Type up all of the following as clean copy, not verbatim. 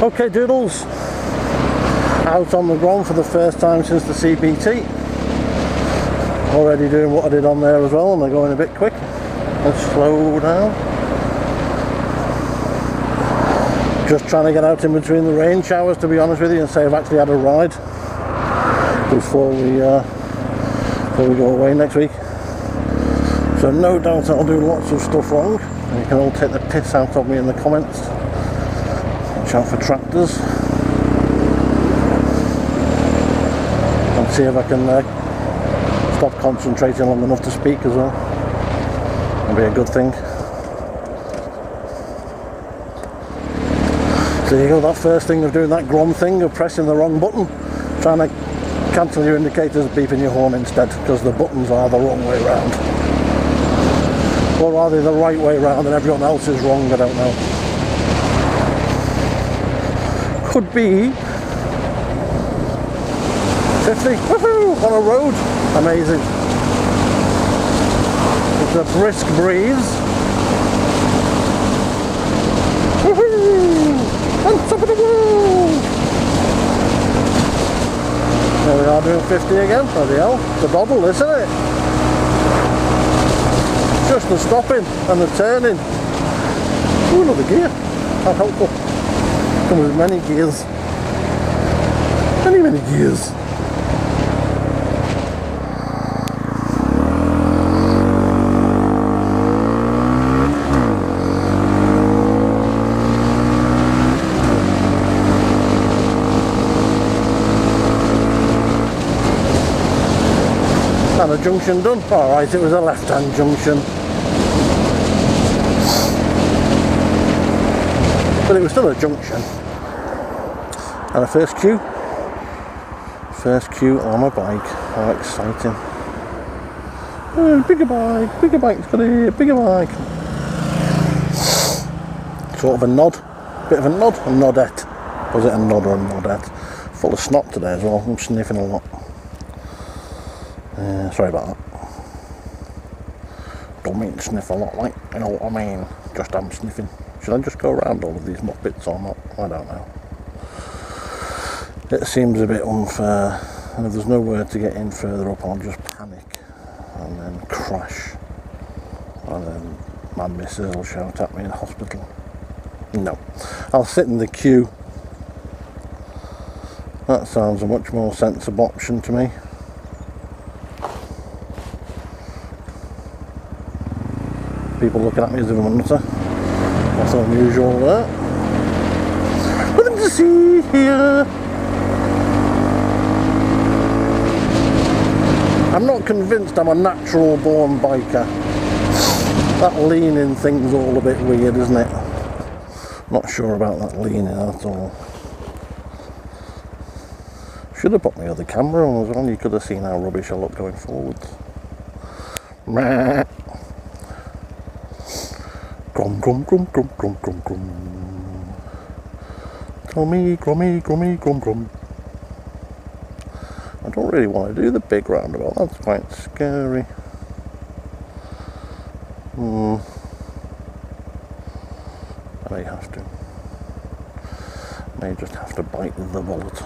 Okay doodles, out on the Grom for the first time since the CBT. Already doing what I did on there as well, and they're going a bit quick. Let's slow down. Just trying to get out in between the rain showers, to be honest with you, and say I've actually had a ride before we go away next week. So no doubt I'll do lots of stuff wrong, and you can all take the piss out of me in the comments. Watch out for tractors. And see if I can stop concentrating long enough to speak as well. That'll be a good thing. So there you go, that first thing of doing that Grom thing of pressing the wrong button, trying to cancel your indicators, beeping your horn instead, because the buttons are the wrong way round. Or are they the right way round and everyone else is wrong? I don't know. Could be 50, woohoo, on a road. Amazing. It's a brisk breeze. Woohoo! On top of the world! There we are doing 50 again. Bloody hell. It's a doddle, isn't it? Just the stopping and the turning. Ooh, another gear. How helpful. Comes with many gears. Many gears. And a junction done. Alright, it was a left-hand junction. But it was still a junction. And a first queue. First queue on a bike. How exciting. Oh, bigger bike's got a bigger bike. Sort of a nod. Bit of a nod. A nodette. Was it a nod or a nodette? Full of snot today as well. I'm sniffing a lot. Sorry about that. Don't mean to sniff a lot, like, you know what I mean. Just I'm sniffing. Should I just go around all of these muppets or not? I don't know. It seems a bit unfair, and if there's nowhere to get in further up, I'll just panic and then crash, and then my missus will shout at me in hospital. No, I'll sit in the queue. That sounds a much more sensible option to me. People looking at me as if I'm a nutter. That's unusual there. Nothing to see here. I'm not convinced I'm a natural born biker. That leaning thing's all a bit weird, isn't it? Not sure about that leaning at all. Should have put my other camera on as well. You could have seen how rubbish I look going forwards. Meh. Grom, grom, grom, grom, grom, grom, grom. Grommy, grommy, grommy, grom, grom. I don't really want to do the big roundabout, that's quite scary. I may have to. May just have to bite the bullet.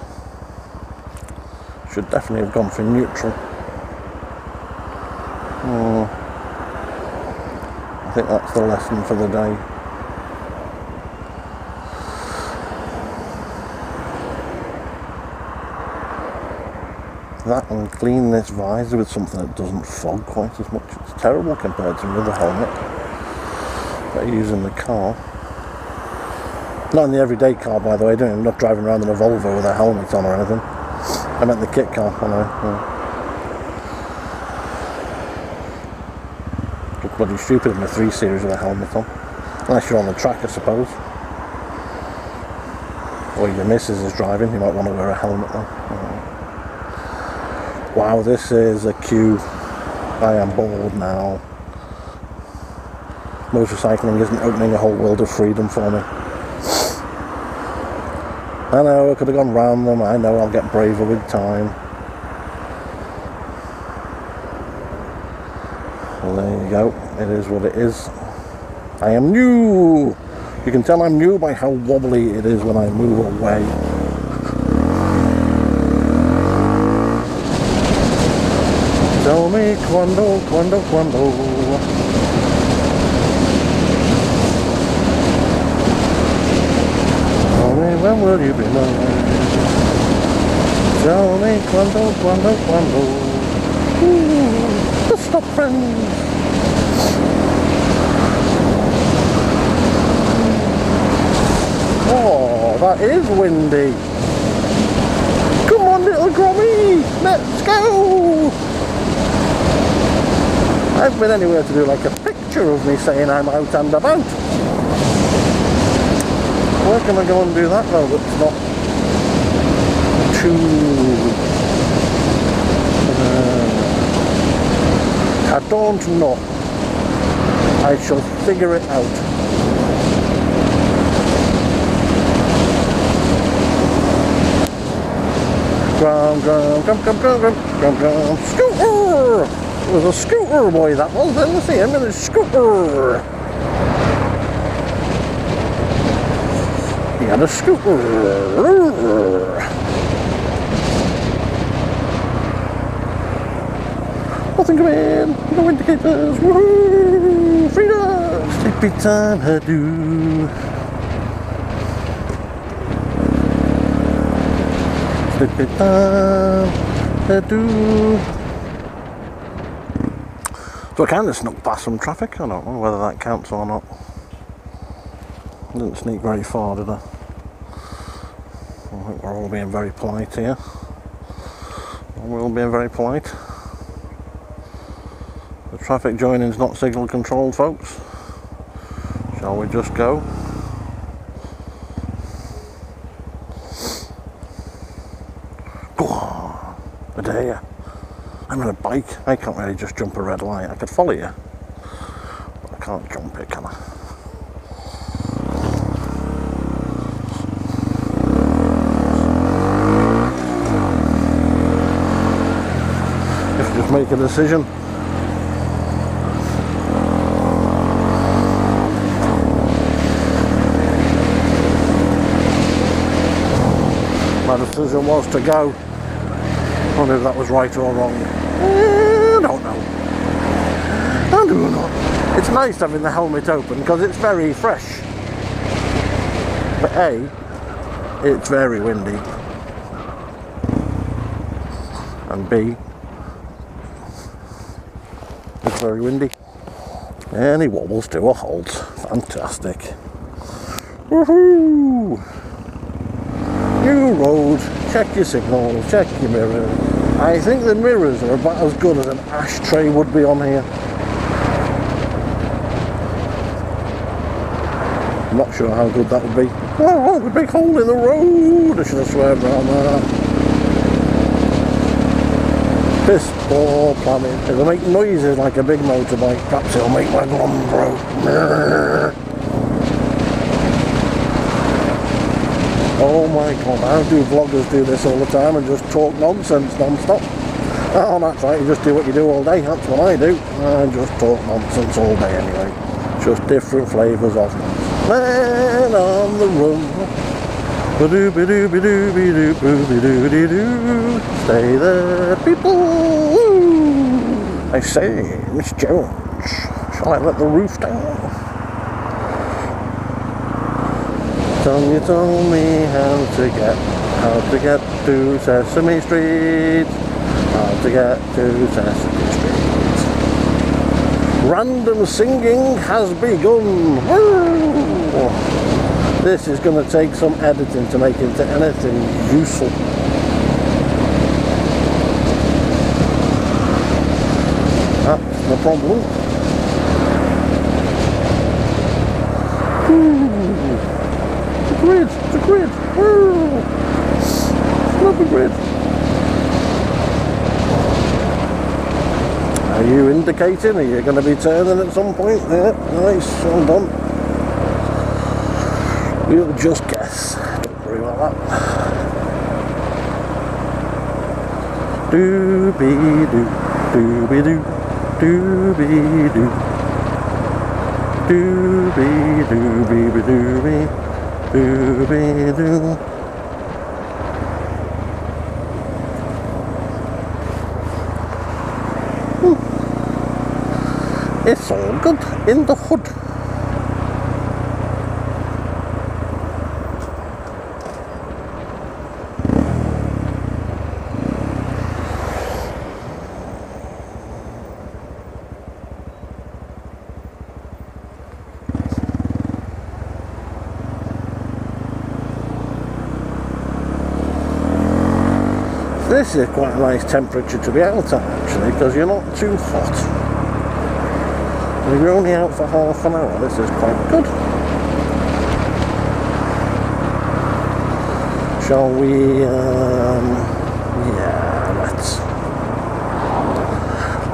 Should definitely have gone for neutral. I think that's the lesson for the day. That and clean this visor with something that doesn't fog quite as much. It's terrible compared to another helmet that I use in the car. Not in the everyday car, by the way. I'm not driving around in a Volvo with a helmet on or anything. I meant the kit car, I know. It's bloody stupid in the 3 Series with a helmet on. Unless you're on the track, I suppose. Or your missus is driving, you might want to wear a helmet then. Wow, this is a queue. I am bored now. Motorcycling isn't opening a whole world of freedom for me. I know I could have gone round them. I know I'll get braver with time. Well, there you go. It is what it is. I am new You can tell I'm new by how wobbly it is when I move away. Tell me quando. Tell me when will you be mine? Tell me quando. Ooh, stop friends. Oh, that is windy. Come on, little Grommy, let's go. I haven't been anywhere to do like a picture of me saying I'm out and about. Where can I go and do that though that's not too... I don't know. I shall figure it out. Grom. Scooter! It was a scooter boy that was, didn't see him in his scooter. He had a scooter. Nothing come in, no indicators, woohoo! Freedom! Sleepy time do. Sleepy time do. So I kind of snuck past some traffic. I don't know whether that counts or not. I didn't sneak very far, did I? I think we're all being very polite here. We're all being very polite. The traffic joining's not signal controlled, folks. Shall we just go? Go on, I dare you. I'm on a bike. I can't really just jump a red light. I could follow you, but I can't jump it, can I? If you just make a decision. My decision was to go. I wonder if that was right or wrong. I don't know. I do not. It's nice having the helmet open because it's very fresh. But A, it's very windy. And B, it's very windy. And he wobbles to a halt. Fantastic. Woohoo! New road. Check your signals, check your mirrors. I think the mirrors are about as good as an ashtray would be on here. I'm not sure how good that would be. Oh, the big hole in the road! I should have swerved around that. Piss poor planning. It'll make noises like a big motorbike. Perhaps it'll make my Grom grow. Oh my god, how do vloggers do this all the time and just talk nonsense non-stop? Oh, that's right, you just do what you do all day, that's what I do. I just talk nonsense all day anyway. Just different flavours of nonsense. Man on the run. Stay there, people. I say, Miss Jones, shall I let the roof down? You told me how to get to Sesame Street, how to get to Sesame Street. Random singing has begun. Woo! This is going to take some editing to make into anything useful. That's the problem. It's a grid. Woo! Love the grid. Are you indicating? Are you going to be turning at some point? Yeah, nice, well done. We'll just guess. Don't worry about that. Doobie doo, doobie doo, doobie doo. Doobie doobie doobie doobie doo. It's all good in the hood. This is quite a nice temperature to be out at actually, because you're not too hot. If you're only out for half an hour, this is quite good. Shall we, yeah,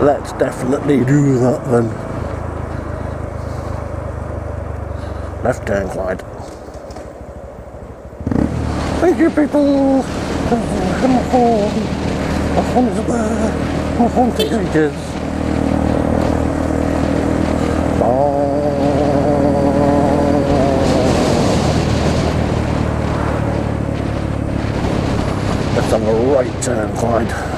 let's definitely do that then. Left turn, Clyde. Thank you, people. I'm home. My phone's there. My phone takes ages. Let's have a right turn, Clyde.